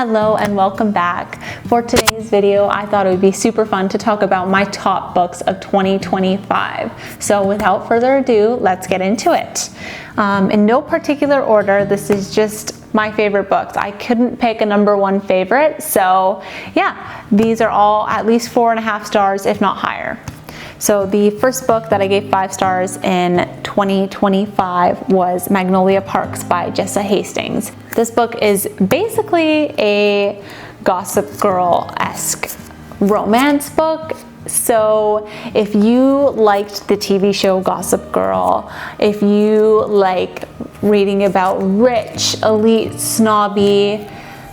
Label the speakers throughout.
Speaker 1: Hello and welcome back. For today's video, I thought it would be super fun to talk about my top books of 2025. So without further ado, let's get into it. In no particular order, this is just my favorite books. I couldn't pick a number one favorite, so yeah, these are all at least 4.5 stars, if not higher. So the first book that I gave 5 stars in 2025 was Magnolia Parks by Jessa Hastings. This book is basically a Gossip Girl-esque romance book. So if you liked the TV show Gossip Girl, if you like reading about rich, elite, snobby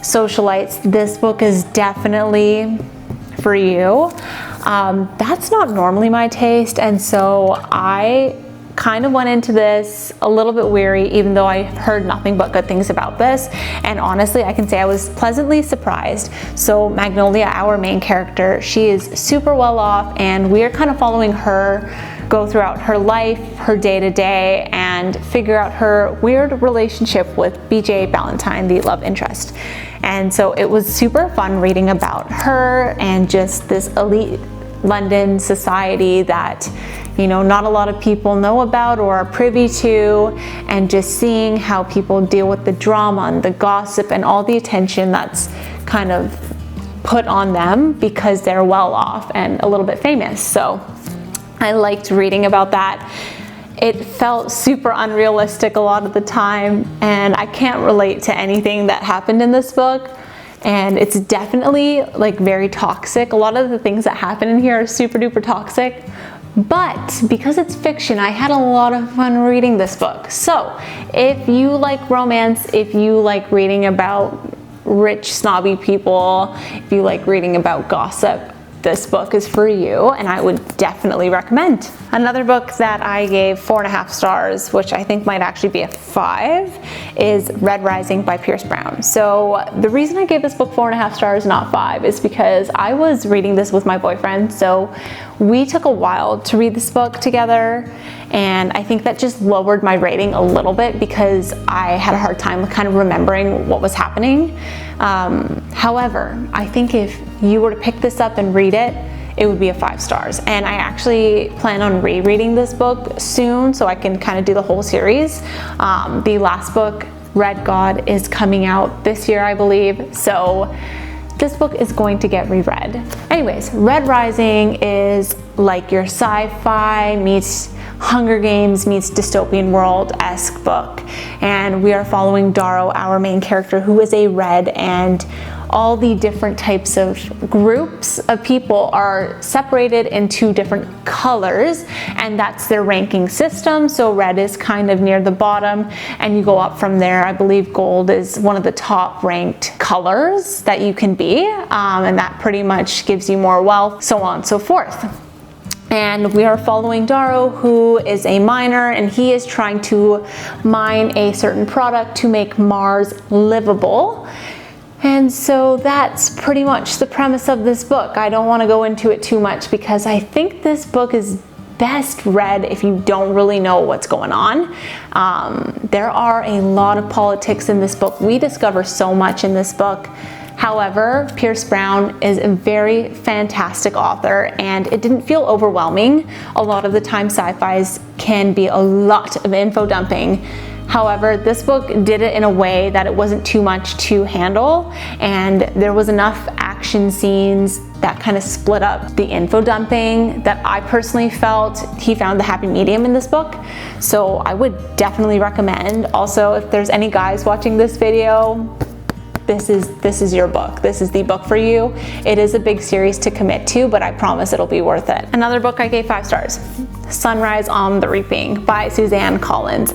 Speaker 1: socialites, this book is definitely for you. That's not normally my taste, and so I kind of went into this a little bit weary, even though I heard nothing but good things about this, and honestly I can say I was pleasantly surprised. So Magnolia, our main character, she is super well off, and we are kind of following her go throughout her life, her day-to-day, and figure out her weird relationship with BJ Ballantyne, the love interest. And so it was super fun reading about her and just this elite London society that, you know, not a lot of people know about or are privy to, and just seeing how people deal with the drama and the gossip and all the attention that's kind of put on them because they're well off and a little bit famous. So I liked reading about that. It felt super unrealistic a lot of the time, and I can't relate to anything that happened in this book. And it's definitely like very toxic. A lot of the things that happen in here are super duper toxic, but because it's fiction, I had a lot of fun reading this book. So if you like romance, if you like reading about rich, snobby people, if you like reading about gossip, this book is for you, and I would definitely recommend. Another book that I gave 4.5 stars, which I think might actually be a 5, is Red Rising by Pierce Brown. So the reason I gave this book 4.5 stars, not 5, is because I was reading this with my boyfriend. So we took a while to read this book together, and I think that just lowered my rating a little bit because I had a hard time kind of remembering what was happening. However, I think if you were to pick this up and read it, it would be a 5 stars. And I actually plan on rereading this book soon so I can kind of do the whole series. The last book, Red God, is coming out this year, I believe. So this book is going to get reread. Anyways, Red Rising is like your sci-fi meets Hunger Games meets dystopian world-esque book. And we are following Darrow, our main character, who is a red, and all the different types of groups of people are separated into different colors, and that's their ranking system. So red is kind of near the bottom, and you go up from there. I believe gold is one of the top ranked colors that you can be, and that pretty much gives you more wealth, so on and so forth. And we are following Darrow, who is a miner, and he is trying to mine a certain product to make Mars livable. And so that's pretty much the premise of this book. I don't want to go into it too much because I think this book is best read if you don't really know what's going on. There are a lot of politics in this book. We discover so much in this book. However, Pierce Brown is a very fantastic author, and it didn't feel overwhelming. A lot of the time sci-fis can be a lot of info dumping. However, this book did it in a way that it wasn't too much to handle, and there was enough action scenes that kind of split up the info dumping that I personally felt he found the happy medium in this book. So I would definitely recommend. Also, if there's any guys watching this video, this is your book. This is the book for you. It is a big series to commit to, but I promise it'll be worth it. Another book I gave 5 stars, Sunrise on the Reaping by Suzanne Collins.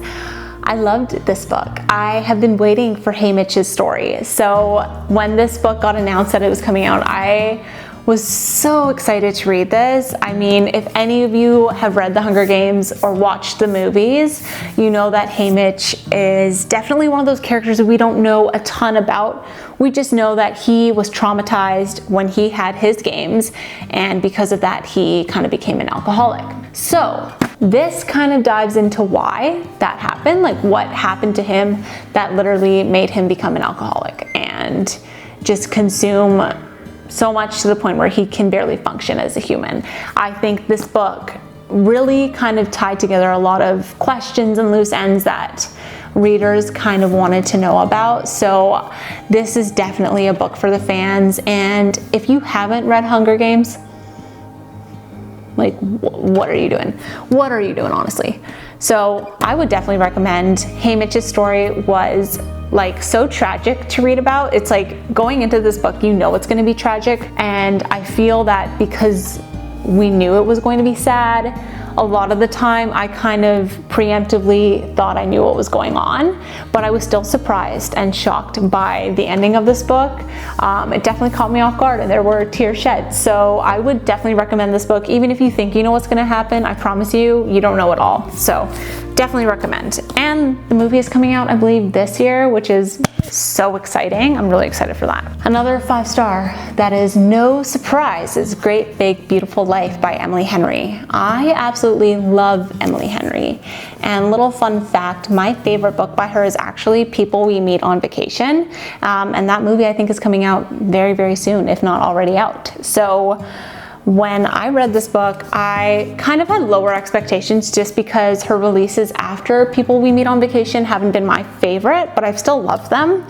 Speaker 1: I loved this book. I have been waiting for Haymitch's story. So when this book got announced that it was coming out, I was so excited to read this. I mean, if any of you have read The Hunger Games or watched the movies, you know that Haymitch is definitely one of those characters that we don't know a ton about. We just know that he was traumatized when he had his games, and because of that, he kind of became an alcoholic. So this kind of dives into why that happened, like what happened to him that literally made him become an alcoholic. And just consume so much to the point where he can barely function as a human. I think this book really kind of tied together a lot of questions and loose ends that readers kind of wanted to know about. So this is definitely a book for the fans. And if you haven't read Hunger Games, like, what are you doing? What are you doing, honestly? So I would definitely recommend. Haymitch's story was like so tragic to read about. It's like going into this book, you know it's going to be tragic. And I feel that because we knew it was going to be sad, a lot of the time I kind of preemptively thought I knew what was going on, but I was still surprised and shocked by the ending of this book. It definitely caught me off guard and there were tears shed. So I would definitely recommend this book. Even if you think you know what's going to happen, I promise you, you don't know it all. So definitely recommend. And the movie is coming out, I believe, this year, which is so exciting. I'm really excited for that. Another 5-star that is no surprise is Great Big Beautiful Life by Emily Henry. I absolutely love Emily Henry. And little fun fact, my favorite book by her is actually People We Meet on Vacation. And that movie I think is coming out very, very soon, if not already out. So when I read this book, I kind of had lower expectations just because her releases after People We Meet on Vacation haven't been my favorite, but I've still loved them.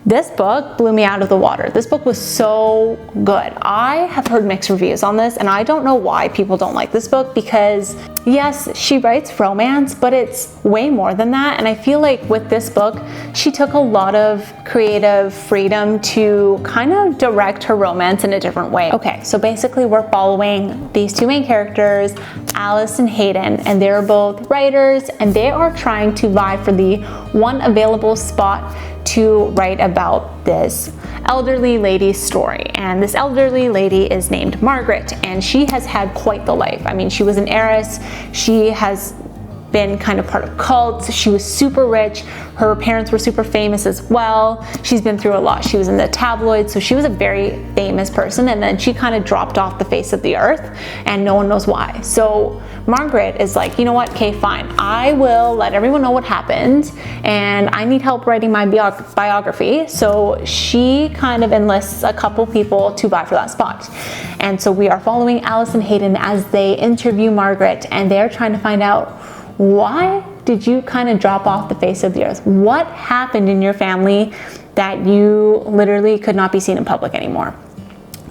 Speaker 1: This book blew me out of the water. This book was so good. I have heard mixed reviews on this, and I don't know why people don't like this book because, yes, she writes romance, but it's way more than that. And I feel like with this book, she took a lot of creative freedom to kind of direct her romance in a different way. Okay, so basically we're following these two main characters, Alice and Hayden, and they're both writers, and they are trying to vie for the one available spot to write about this elderly lady's story. And this elderly lady is named Margaret, and she has had quite the life. I mean, she was an heiress. She has been kind of part of cults. She was super rich. Her parents were super famous as well. She's been through a lot. She was in the tabloids, so she was a very famous person, and then she kind of dropped off the face of the earth, and no one knows why. So Margaret is like, you know what, okay, fine. I will let everyone know what happened, and I need help writing my biography. So she kind of enlists a couple people to vie for that spot. And so we are following Alice and Hayden as they interview Margaret, and they're trying to find out, why did you kind of drop off the face of the earth? What happened in your family that you literally could not be seen in public anymore?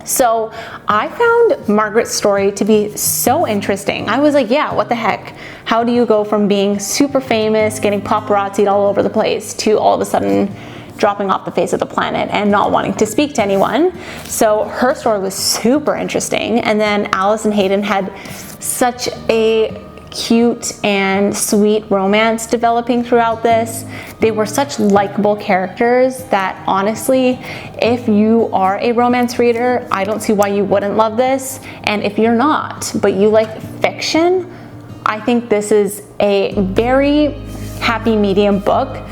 Speaker 1: So I found Margaret's story to be so interesting. I was like, yeah, what the heck? How do you go from being super famous, getting paparazzi'd all over the place, to all of a sudden dropping off the face of the planet and not wanting to speak to anyone? So her story was super interesting. And then Alice and Hayden had such a cute and sweet romance developing throughout this. They were such likable characters that honestly, if you are a romance reader, I don't see why you wouldn't love this. And if you're not, but you like fiction, I think this is a very happy medium book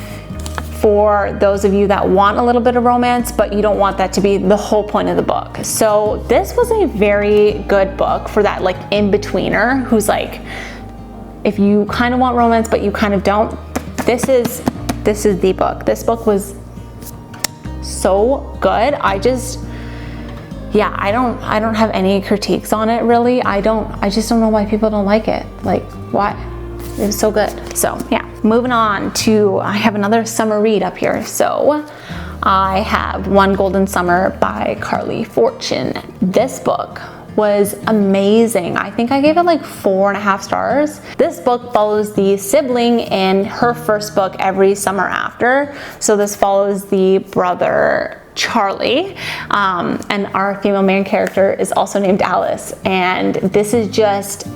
Speaker 1: for those of you that want a little bit of romance, but you don't want that to be the whole point of the book. So this was a very good book for that like in-betweener who's like, if you kind of want romance, but you kind of don't, this is the book. This book was so good. I don't have any critiques on it really. I just don't know why people don't like it. Like, why? It was so good. So yeah, moving on to, I have another summer read up here. So I have One Golden Summer by Carly Fortune. This book was amazing. I think I gave it like 4.5 stars. This book follows the sibling in her first book, Every Summer After. So this follows the brother Charlie, and our female main character is also named Alice. And this is just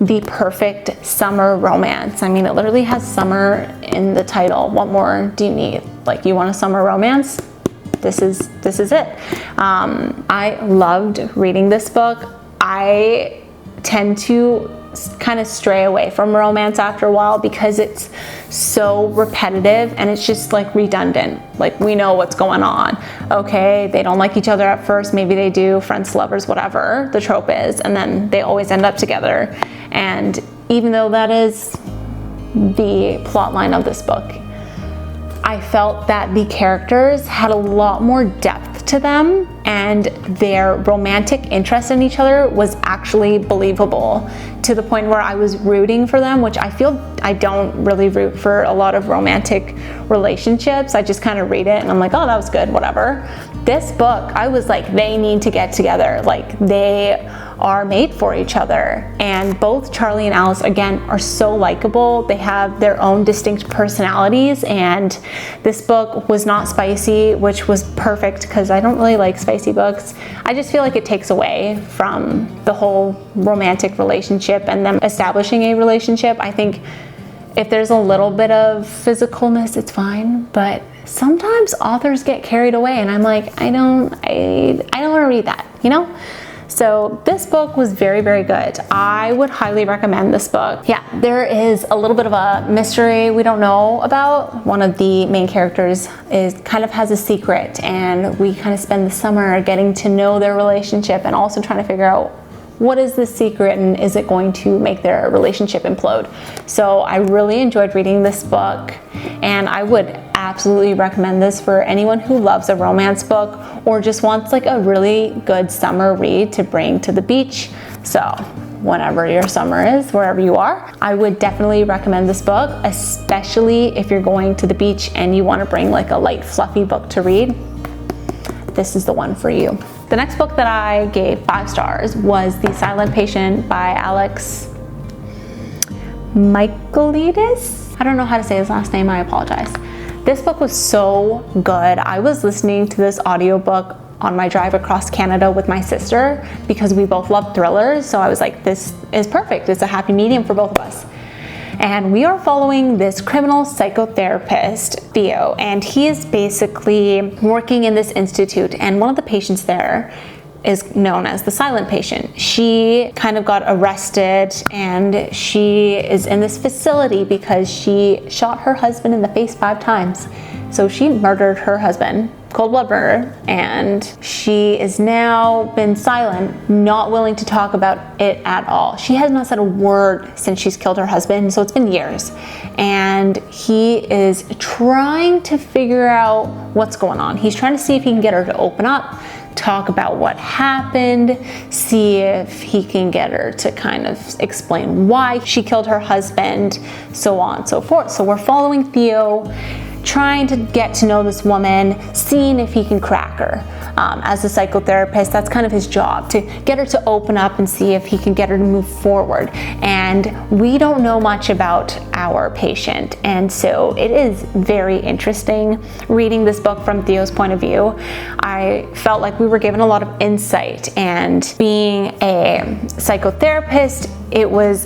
Speaker 1: the perfect summer romance. I mean, it literally has summer in the title. What more do you need? Like, you want a summer romance? This is it. I loved reading this book. I tend to kind of stray away from romance after a while because it's so repetitive and it's just like redundant. Like, we know what's going on. Okay, they don't like each other at first, maybe they do, friends, lovers, whatever the trope is, and then they always end up together. And even though that is the plot line of this book, I felt that the characters had a lot more depth depth to them, and their romantic interest in each other was actually believable, to the point where I was rooting for them, which I feel I don't really root for a lot of romantic relationships. I just kind of read it and I'm like, oh, that was good, whatever. This book, I was like, they need to get together. Like, they are made for each other. And both Charlie and Alice, again, are so likable. They have their own distinct personalities, and this book was not spicy, which was perfect because I don't really like spicy books. I just feel like it takes away from the whole romantic relationship and them establishing a relationship. I think if there's a little bit of physicalness, it's fine, but sometimes authors get carried away and I'm like, I don't want to read that, you know? So this book was very, very good. I would highly recommend this book. Yeah, there is a little bit of a mystery we don't know about. One of the main characters kind of has a secret, and we kind of spend the summer getting to know their relationship and also trying to figure out what is the secret and is it going to make their relationship implode. So I really enjoyed reading this book, and I would absolutely recommend this for anyone who loves a romance book or just wants like a really good summer read to bring to the beach. So whenever your summer is, wherever you are, I would definitely recommend this book, especially if you're going to the beach and you want to bring like a light, fluffy book to read. This is the one for you. The next book that I gave 5 stars was The Silent Patient by Alex Michaelides. I don't know how to say his last name, I apologize. This book was so good. I was listening to this audiobook on my drive across Canada with my sister because we both love thrillers. So I was like, this is perfect. It's a happy medium for both of us. And we are following this criminal psychotherapist, Theo, and he is basically working in this institute, and one of the patients there is known as the silent patient. She kind of got arrested, and she is in this facility because she shot her husband in the face 5 times. So she murdered her husband, cold blood murder, and she is now been silent, not willing to talk about it at all. She has not said a word since she's killed her husband, so it's been years. And he is trying to figure out what's going on. He's trying to see if he can get her to open up, talk about what happened, see if he can get her to kind of explain why she killed her husband, so on and so forth. So we're following Theo, trying to get to know this woman, seeing if he can crack her. As a psychotherapist, that's kind of his job, to get her to open up and see if he can get her to move forward. And we don't know much about our patient, and so it is very interesting reading this book from Theo's point of view. I felt like we were given a lot of insight, and being a psychotherapist,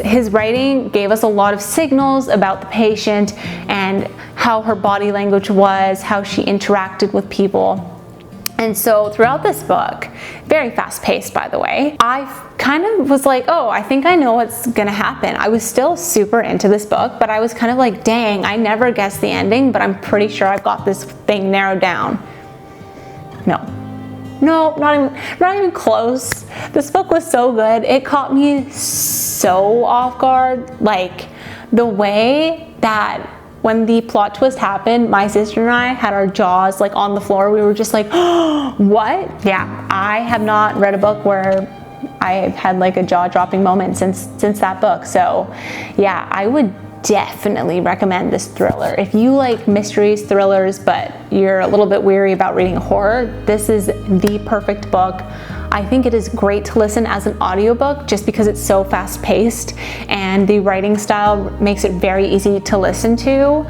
Speaker 1: his writing gave us a lot of signals about the patient and how her body language was, how she interacted with people. And so throughout this book, very fast paced by the way, I kind of was like, oh, I think I know what's gonna happen. I was still super into this book, but I was kind of like, dang, I never guessed the ending, but I'm pretty sure I've got this thing narrowed down. No, not even close. This book was so good. It caught me so off guard. Like the way that when the plot twist happened, my sister and I had our jaws like on the floor. We were just like, oh, what? Yeah, I have not read a book where I've had like a jaw-dropping moment since that book. So yeah, I would definitely recommend this thriller. If you like mysteries, thrillers, but you're a little bit weary about reading horror, this is the perfect book. I think it is great to listen as an audiobook just because it's so fast paced and the writing style makes it very easy to listen to.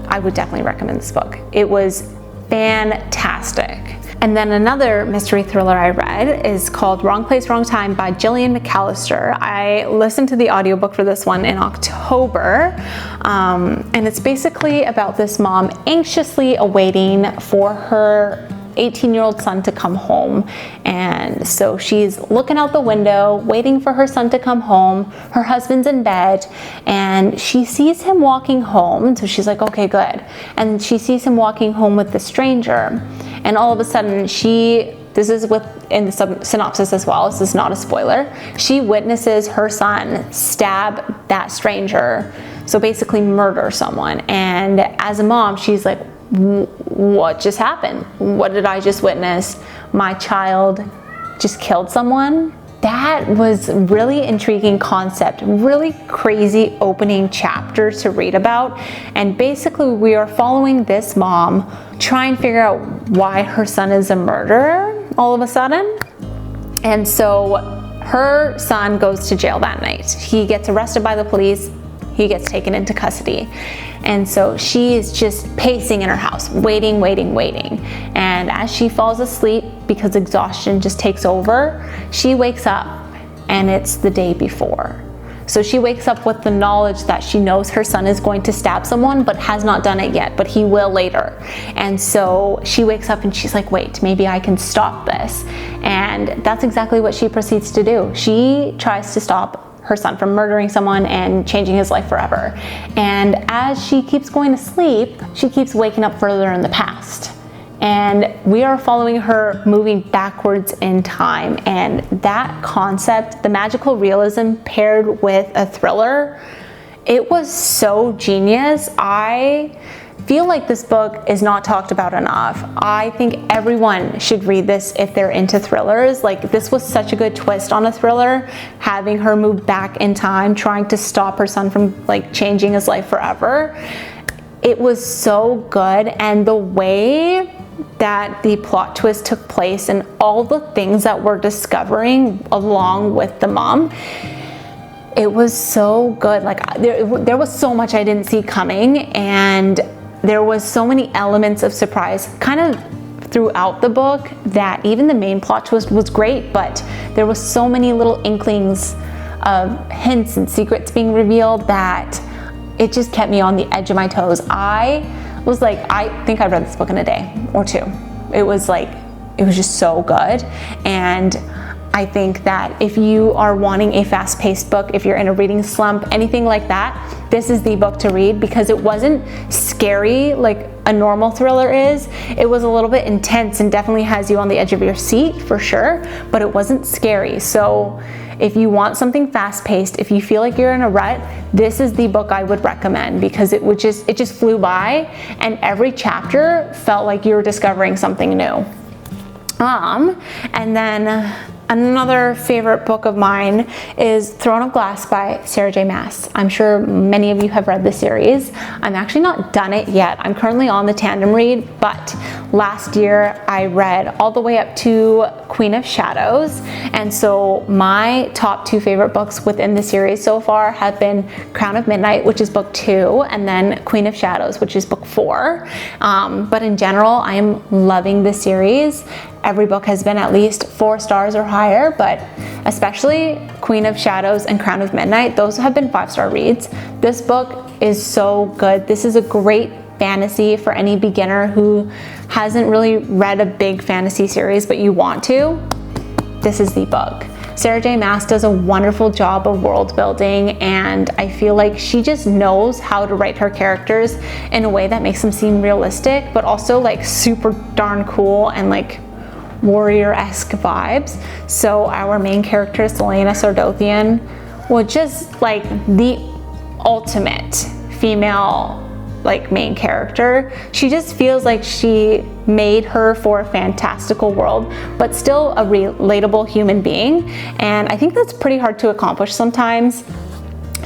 Speaker 1: I would definitely recommend this book. It was fantastic. And then another mystery thriller I read is called Wrong Place, Wrong Time by Gillian McAllister. I listened to the audiobook for this one in October, and it's basically about this mom anxiously awaiting for her 18-year-old son to come home. And so she's looking out the window, waiting for her son to come home. Her husband's in bed, and she sees him walking home. And so she's like, okay, good. And she sees him walking home with the stranger. And all of a sudden, this is in the synopsis as well, this is not a spoiler, she witnesses her son stab that stranger. So basically murder someone. And as a mom, she's like, what just happened? What did I just witness? My child just killed someone? That was really intriguing concept, really crazy opening chapter to read about. And basically we are following this mom trying to figure out why her son is a murderer all of a sudden. And so her son goes to jail that night. He gets arrested by the police. He gets taken into custody. And so she is just pacing in her house, waiting. And as she falls asleep, because exhaustion just takes over, she wakes up and it's the day before. So she wakes up with the knowledge that she knows her son is going to stab someone, but has not done it yet, but he will later. And so she wakes up and she's like, wait, maybe I can stop this. And that's exactly what she proceeds to do. She tries to stop her son from murdering someone and changing his life forever. And as she keeps going to sleep, she keeps waking up further in the past. And we are following her moving backwards in time. And that concept, the magical realism paired with a thriller, it was so genius. I feel like this book is not talked about enough. I think everyone should read this if they're into thrillers. Like, this was such a good twist on a thriller, having her move back in time, trying to stop her son from like changing his life forever. It was so good, and the way that the plot twist took place and all the things that we're discovering along with the mom, it was so good. Like, there was so much I didn't see coming, and there was so many elements of surprise kind of throughout the book that even the main plot twist was great, but there was so many little inklings of hints and secrets being revealed that it just kept me on the edge of my toes. I was like, I think I read this book in a day or two. It was just so good. And I think that if you are wanting a fast-paced book, if you're in a reading slump, anything like that, this is the book to read, because it wasn't scary like a normal thriller is. It was a little bit intense and definitely has you on the edge of your seat for sure, but it wasn't scary. So if you want something fast-paced, if you feel like you're in a rut, this is the book I would recommend, because it just flew by, and every chapter felt like you were discovering something new. And then another favorite book of mine is Throne of Glass by Sarah J. Maas. I'm sure many of you have read the series. I'm actually not done it yet. I'm currently on the tandem read, but last year I read all the way up to Queen of Shadows. And so my top two favorite books within the series so far have been Crown of Midnight, which is book 2, and then Queen of Shadows, which is book 4. But in general, I am loving the series. Every book has been at least 4 stars or higher, but especially Queen of Shadows and Crown of Midnight, those have been 5-star reads. This book is so good. This is a great fantasy for any beginner who hasn't really read a big fantasy series, but you want to. This is the book. Sarah J. Maas does a wonderful job of world building, and I feel like she just knows how to write her characters in a way that makes them seem realistic, but also like super darn cool and like warrior-esque vibes. So our main character, Celaena Sardothien, was just like the ultimate female like main character. She just feels like she made her for a fantastical world, but still a relatable human being. And I think that's pretty hard to accomplish sometimes.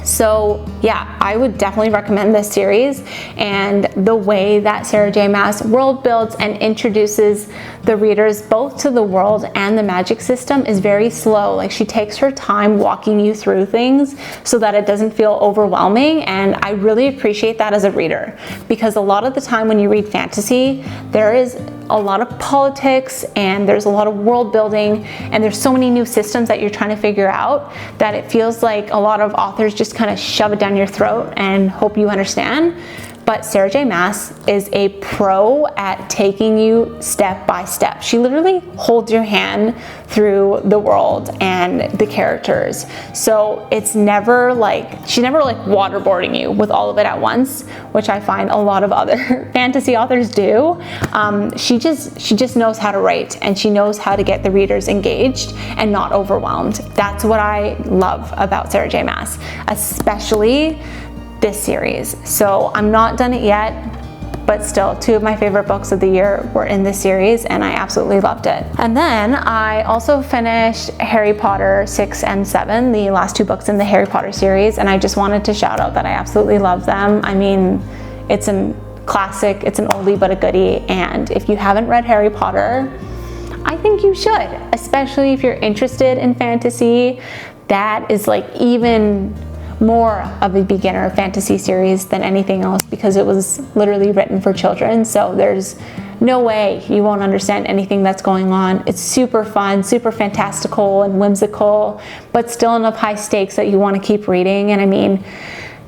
Speaker 1: So yeah, I would definitely recommend this series, and the way that Sarah J. Maas world builds and introduces the readers both to the world and the magic system is very slow. Like, she takes her time walking you through things so that it doesn't feel overwhelming, and I really appreciate that as a reader, because a lot of the time when you read fantasy, there is a lot of politics and there's a lot of world building, and there's so many new systems that you're trying to figure out that it feels like a lot of authors just kind of shove it down your throat and hope you understand. But Sarah J. Maas is a pro at taking you step by step. She literally holds your hand through the world and the characters. So it's never like, she's never like waterboarding you with all of it at once, which I find a lot of other fantasy authors do. She just knows how to write, and she knows how to get the readers engaged and not overwhelmed. That's what I love about Sarah J. Maas, especially this series. So I'm not done it yet. but still, two of my favorite books of the year were in this series, and I absolutely loved it. And then I also finished Harry Potter 6 and 7, the last two books in the Harry Potter series, and I just wanted to shout out that I absolutely love them. I mean, it's a classic, it's an oldie but a goodie, and if you haven't read Harry Potter, I think you should, especially if you're interested in fantasy. That is like even more of a beginner fantasy series than anything else because it was literally written for children. So there's no way you won't understand anything that's going on. It's super fun, super fantastical and whimsical, but still enough high stakes that you want to keep reading. And I mean,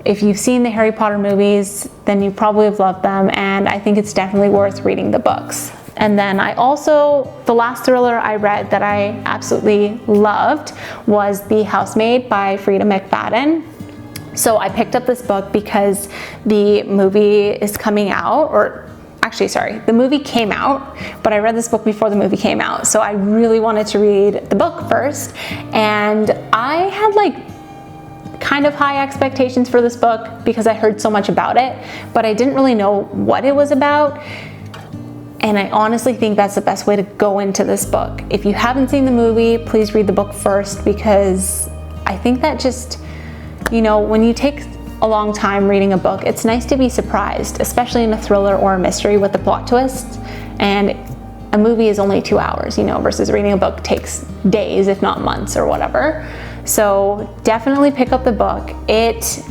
Speaker 1: if you've seen the Harry Potter movies, then you probably have loved them. And I think it's definitely worth reading the books. And then the last thriller I read that I absolutely loved was The Housemaid by Frida McFadden. So I picked up this book because the movie is coming out, or actually, sorry, the movie came out, but I read this book before the movie came out. So I really wanted to read the book first. And I had like kind of high expectations for this book because I heard so much about it, but I didn't really know what it was about. And I honestly think that's the best way to go into this book. If you haven't seen the movie, please read the book first, because I think that just, you know, when you take a long time reading a book, it's nice to be surprised, especially in a thriller or a mystery with the plot twists. And a movie is only 2 hours, you know, versus reading a book takes days, if not months or whatever. So definitely pick up the book. It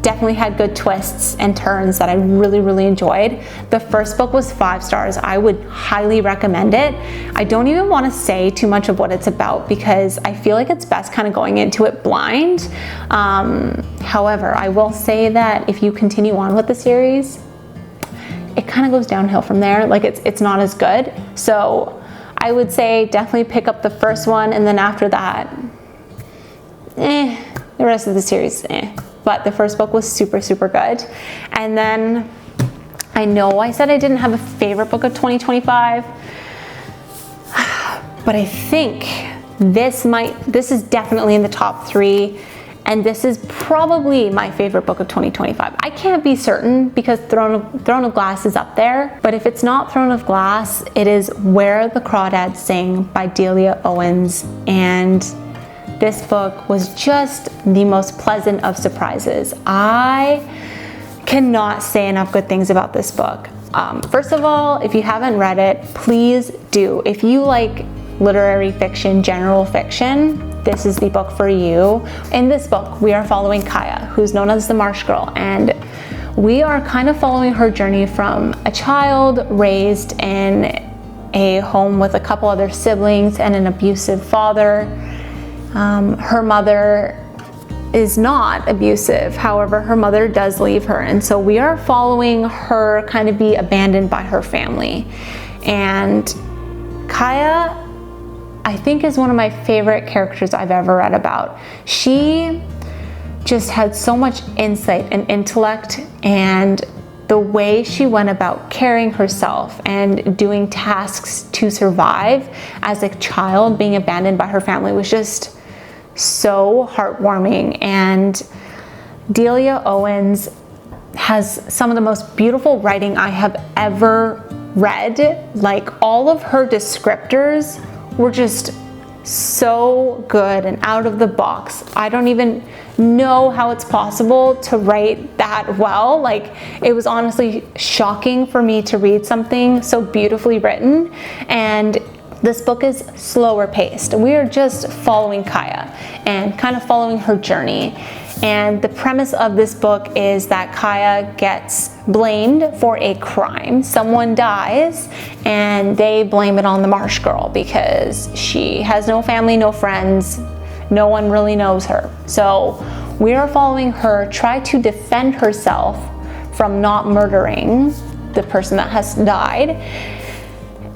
Speaker 1: definitely had good twists and turns that I really, really enjoyed. The first book was 5 stars. I would highly recommend it. I don't even want to say too much of what it's about because I feel like it's best kind of going into it blind. However, I will say that if you continue on with the series, it kind of goes downhill from there. Like it's not as good. So I would say definitely pick up the first one, and then after that, the rest of the series, But the first book was super, super good. And then I know I said I didn't have a favorite book of 2025, but I think this is definitely in the top 3. And this is probably my favorite book of 2025. I can't be certain because Throne of Glass is up there. But if it's not Throne of Glass, it is Where the Crawdads Sing by Delia Owens. And this book was just the most pleasant of surprises. I cannot say enough good things about this book. First of all, if you haven't read it, please do. If you like literary fiction, general fiction, this is the book for you. In this book, we are following Kaya, who's known as the Marsh Girl, and we are kind of following her journey from a child raised in a home with a couple other siblings and an abusive father. Her mother is not abusive. However, her mother does leave her. And so we are following her kind of be abandoned by her family. And Kaya, I think, is one of my favorite characters I've ever read about. She just had so much insight and intellect, and the way she went about carrying herself and doing tasks to survive as a child being abandoned by her family was just so heartwarming. And Delia Owens has some of the most beautiful writing I have ever read. Like, all of her descriptors were just so good and out of the box. I don't even know how it's possible to write that well. Like, it was honestly shocking for me to read something so beautifully written. And this book is slower paced. We are just following Kaya and kind of following her journey. And the premise of this book is that Kaya gets blamed for a crime. Someone dies and they blame it on the Marsh Girl because she has no family, no friends, no one really knows her. So we are following her try to defend herself from not murdering the person that has died.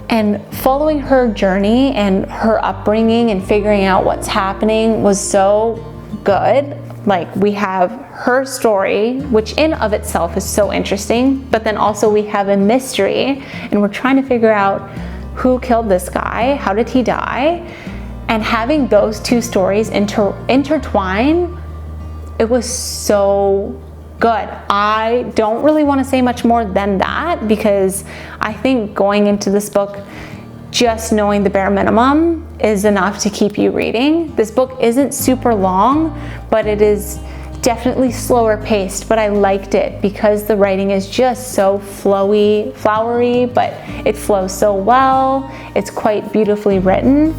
Speaker 1: And following her journey and her upbringing and figuring out what's happening was so good. Like, we have her story, which in of itself is so interesting, but then also we have a mystery, and we're trying to figure out who killed this guy, how did he die, and having those two stories intertwine, it was so good. I don't really want to say much more than that because I think going into this book, just knowing the bare minimum is enough to keep you reading. This book isn't super long, but it is definitely slower paced, but I liked it because the writing is just so flowery, but it flows so well. It's quite beautifully written.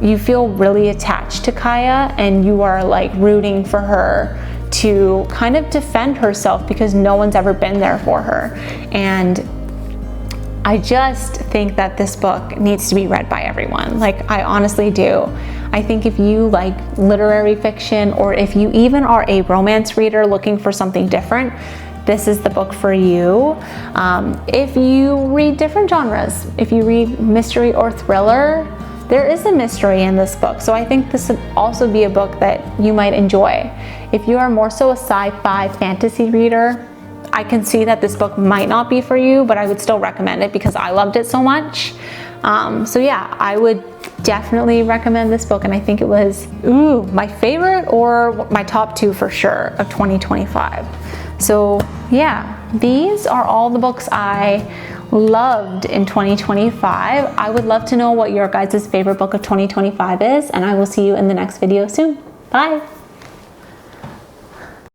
Speaker 1: You feel really attached to Kaya and you are like rooting for her to kind of defend herself because no one's ever been there for her. And I just think that this book needs to be read by everyone. Like, I honestly do. I think if you like literary fiction, or if you even are a romance reader looking for something different, this is the book for you. If you read different genres, if you read mystery or thriller, there is a mystery in this book. So I think this would also be a book that you might enjoy. If you are more so a sci-fi fantasy reader, I can see that this book might not be for you, but I would still recommend it because I loved it so much. So yeah, I would definitely recommend this book, and I think it was my favorite or my top 2 for sure of 2025. So yeah, these are all the books I loved in 2025. I would love to know what your guys' favorite book of 2025 is, and I will see you in the next video soon. Bye.